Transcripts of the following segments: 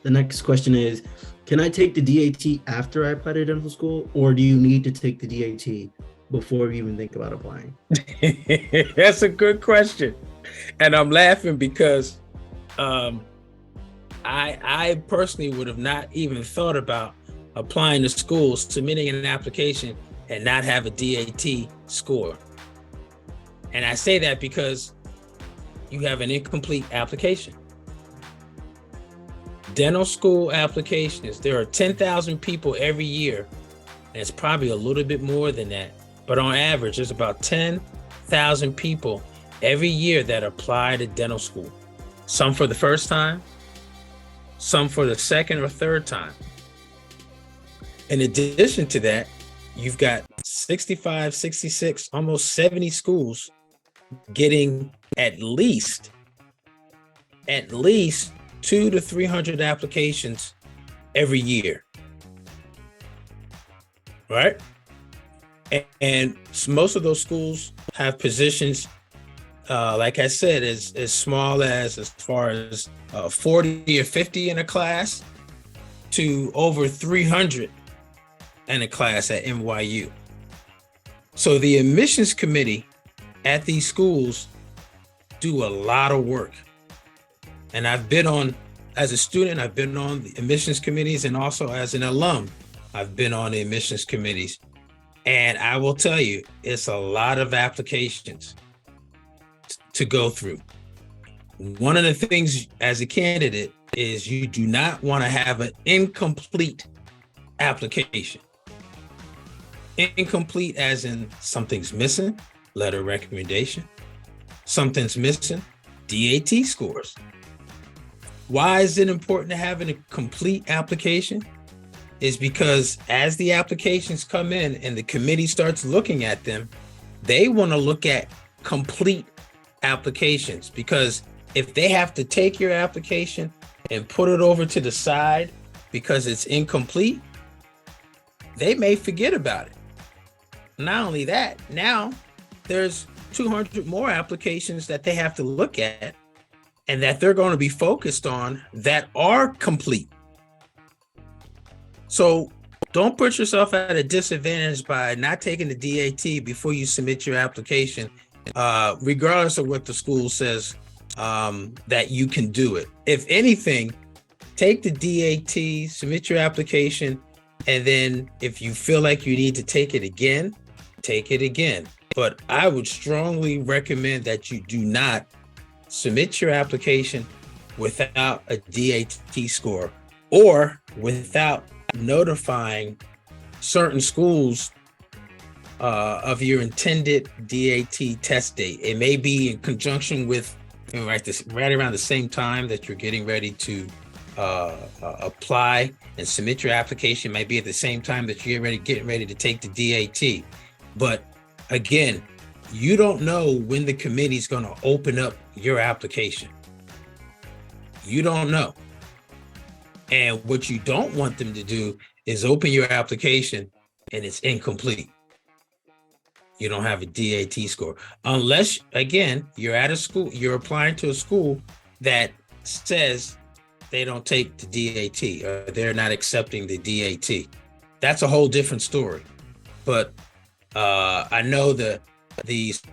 The next question is, can I take the DAT after I apply to dental school, or do you need to take the DAT before you even think about applying? That's a good question. And I'm laughing because I personally would have not even thought about applying to school, submitting an application, and not have a DAT score. And I say that because you have an incomplete application. Dental school applications, there are 10,000 people every year, and it's probably a little bit more than that, but on average, there's about 10,000 people every year that apply to dental school. Some for the first time, some for the second or third time. In addition to that, you've got 65, 66, almost 70 schools getting at least 200 to 300 applications every year, right? And most of those schools have positions, like I said, as small as far as 40 or 50 in a class to over 300 in a class at NYU. So the admissions committee at these schools do a lot of work. And I've been on, as a student, I've been on the admissions committees, and also as an alum, I've been on the admissions committees. And I will tell you, it's a lot of applications to go through. One of the things as a candidate is you do not want to have an incomplete application. Incomplete as in something's missing, letter of recommendation, something's missing, DAT scores. Why is it important to have a complete application? Is because as the applications come in and the committee starts looking at them, they want to look at complete applications, because if they have to take your application and put it over to the side because it's incomplete, they may forget about it. Not only that, now there's 200 more applications that they have to look at and that they're going to be focused on that are complete. So don't put yourself at a disadvantage by not taking the DAT before you submit your application, regardless of what the school says that you can do it. If anything, take the DAT, submit your application, and then if you feel like you need to take it again, take it again. But I would strongly recommend that you do not submit your application without a DAT score or without notifying certain schools of your intended DAT test date. It may be in conjunction with right around the same time that you're getting ready to apply and submit your application. It might be at the same time that you're getting ready to take the DAT. But again, you don't know when the committee is going to open up your application. You don't know. And what you don't want them to do is open your application and it's incomplete. You don't have a DAT score. Unless, again, you're at a school, you're applying to a school that says they don't take the DAT or they're not accepting the DAT. That's a whole different story. But I know the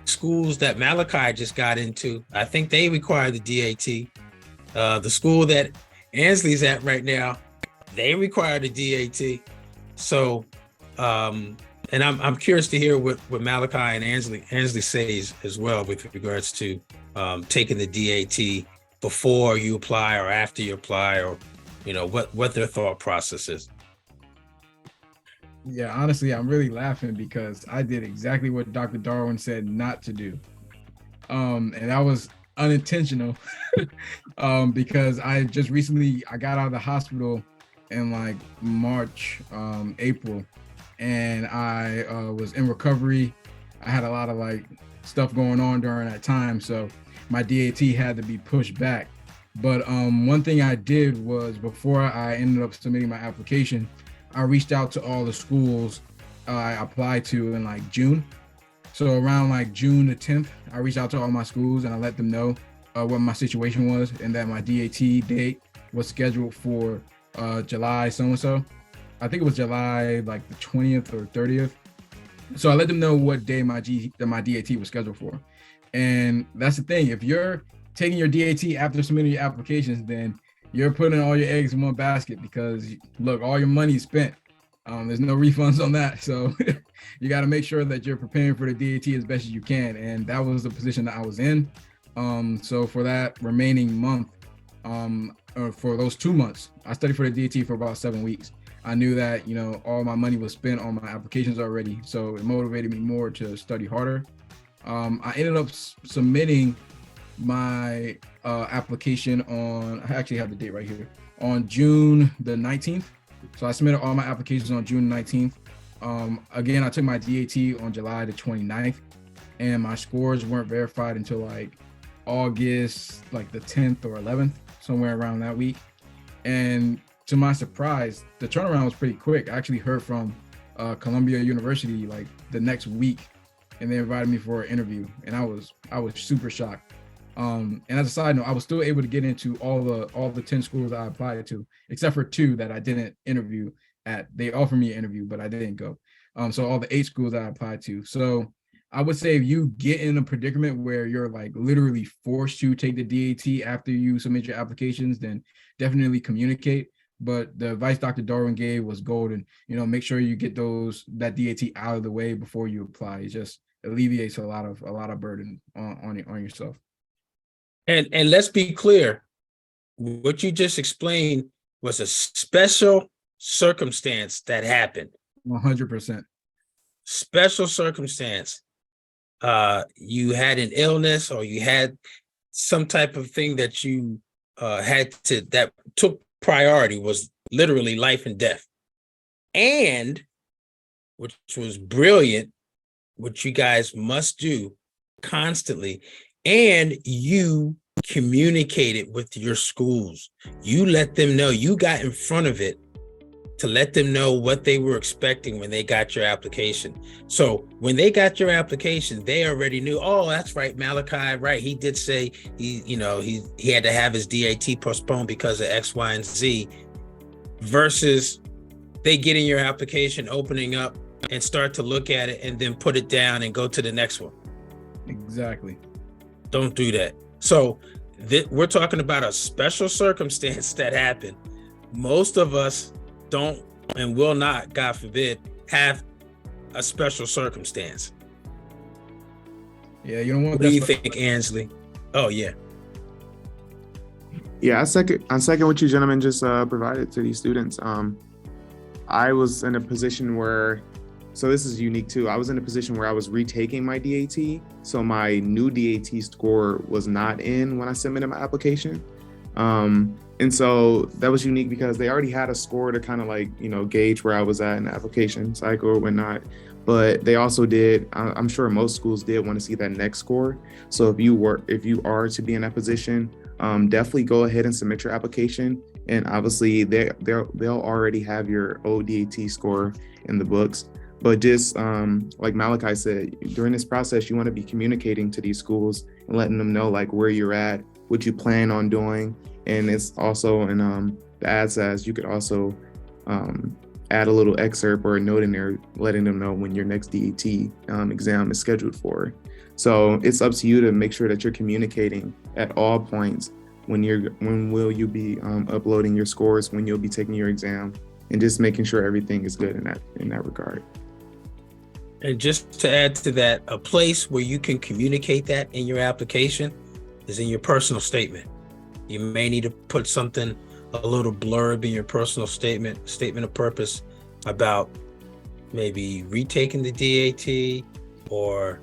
schools that Malachi just got into, I think they require the DAT. The school that Ansley's at right now, they require the DAT. So, and I'm curious to hear what Malachi and Ansley says as well with regards to taking the DAT before you apply or after you apply, or what their thought process is. Yeah, honestly, I'm really laughing because I did exactly what Dr. Darwin said not to do. And that was unintentional because I just recently, I got out of the hospital in like March, April, and I was in recovery. I had a lot of like stuff going on during that time. So my DAT had to be pushed back. But one thing I did was before I ended up submitting my application, I reached out to all the schools I applied to in like June. So around like June the 10th, I reached out to all my schools and I let them know what my situation was and that my DAT date was scheduled for July so-and-so. I think it was July like the 20th or 30th. So I let them know what day my DAT was scheduled for. And that's the thing. If you're taking your DAT after submitting your applications, then you're putting all your eggs in one basket because look, all your money is spent. There's no refunds on that. So you got to make sure that you're preparing for the DAT as best as you can. And that was the position that I was in. So for that remaining month, or for those 2 months, I studied for the DAT for about 7 weeks. I knew that, you know, all my money was spent on my applications already. So it motivated me more to study harder. I ended up submitting my application on, I actually have the date right here, on June the 19th. So I submitted all my applications on June 19th. Again, I took my DAT on July the 29th, and my scores weren't verified until like August, like the 10th or 11th, somewhere around that week. And to my surprise, the turnaround was pretty quick. I actually heard from Columbia University like the next week, and they invited me for an interview, and I was super shocked. And as a side note, I was still able to get into all the 10 schools I applied to, except for 2 that I didn't interview at. They offered me an interview, but I didn't go. So all the 8 schools I applied to. So I would say if you get in a predicament where you're like literally forced to take the DAT after you submit your applications, then definitely communicate. But the advice Dr. Darwin gave was golden. You know, make sure you get that DAT out of the way before you apply. It just alleviates a lot of burden on yourself. And let's be clear, what you just explained was a special circumstance that happened. 100%. Special circumstance. You had an illness, or you had some type of thing that you that took priority, was literally life and death. And which was brilliant, what you guys must do constantly, and you communicated with your schools. You let them know, you got in front of it to let them know what they were expecting when they got your application. So when they got your application, they already knew, oh, that's right, Malachi, right? He did say he had to have his DAT postponed because of X, Y, and Z, versus they get in your application, opening up and start to look at it and then put it down and go to the next one. Exactly. Don't do that. So we're talking about a special circumstance that happened. Most of us don't and will not, God forbid, have a special circumstance. Yeah, you don't want. What do you think, Ansley? Oh yeah. Yeah, I second what you gentlemen just provided to these students. I was in a position where, so this is unique too. I was in a position where I was retaking my DAT, so my new DAT score was not in when I submitted my application. And so that was unique because they already had a score to kind of like, you know, gauge where I was at in the application cycle or whatnot. But they also did, I'm sure most schools did want to see that next score. So if you are to be in that position, definitely go ahead and submit your application. And obviously they'll already have your ODAT score in the books. But just like Malachi said, during this process, you want to be communicating to these schools and letting them know like where you're at, what you plan on doing. And it's also in the ad says you could also add a little excerpt or a note in there letting them know when your next DAT exam is scheduled for. So it's up to you to make sure that you're communicating at all points when will you be uploading your scores, when you'll be taking your exam, and just making sure everything is good in that regard. And just to add to that, a place where you can communicate that in your application is in your personal statement. You may need to put something, a little blurb in your personal statement of purpose about maybe retaking the DAT or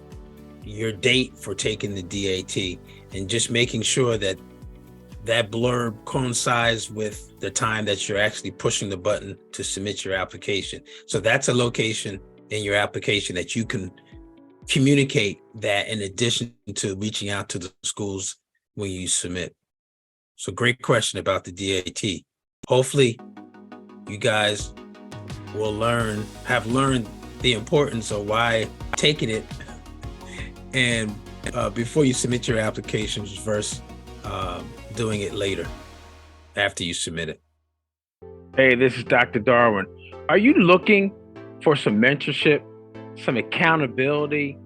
your date for taking the DAT, and just making sure that that blurb coincides with the time that you're actually pushing the button to submit your application. So that's a location in your application that you can communicate that, in addition to reaching out to the schools when you submit. So great question about the DAT. Hopefully you guys will have learned the importance of why taking it and before you submit your applications versus doing it later. after you submit it. Hey, this is Dr. Darwin. Are you looking for some mentorship, some accountability,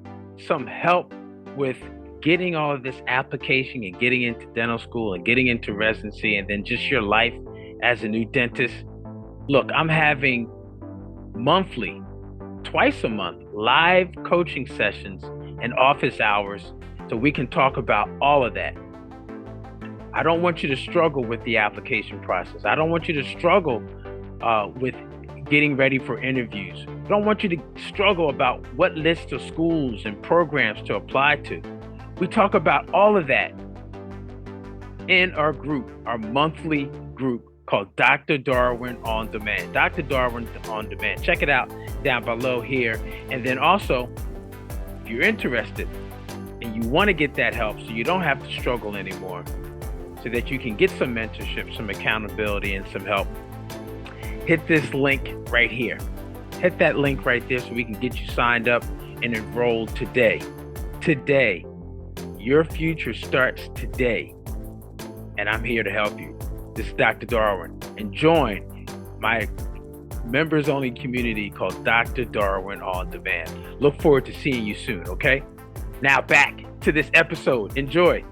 some help with getting all of this application and getting into dental school and getting into residency and then just your life as a new dentist? Look, I'm having monthly, twice a month, live coaching sessions and office hours so we can talk about all of that. I don't want you to struggle with the application process. I don't want you to struggle with getting ready for interviews. I don't want you to struggle about what list of schools and programs to apply to. We talk about all of that in our group, our monthly group called Dr. Darwin On Demand. Dr. Darwin On Demand. Check it out down below here. And then also, if you're interested and you want to get that help so you don't have to struggle anymore, so that you can get some mentorship, some accountability, and some help, hit this link right here. Hit that link right there so we can get you signed up and enrolled today. Today. Your future starts today. And I'm here to help you. This is Dr. Darwin. And join my members-only community called Dr. Darwin On Demand. Look forward to seeing you soon, okay? Now back to this episode. Enjoy.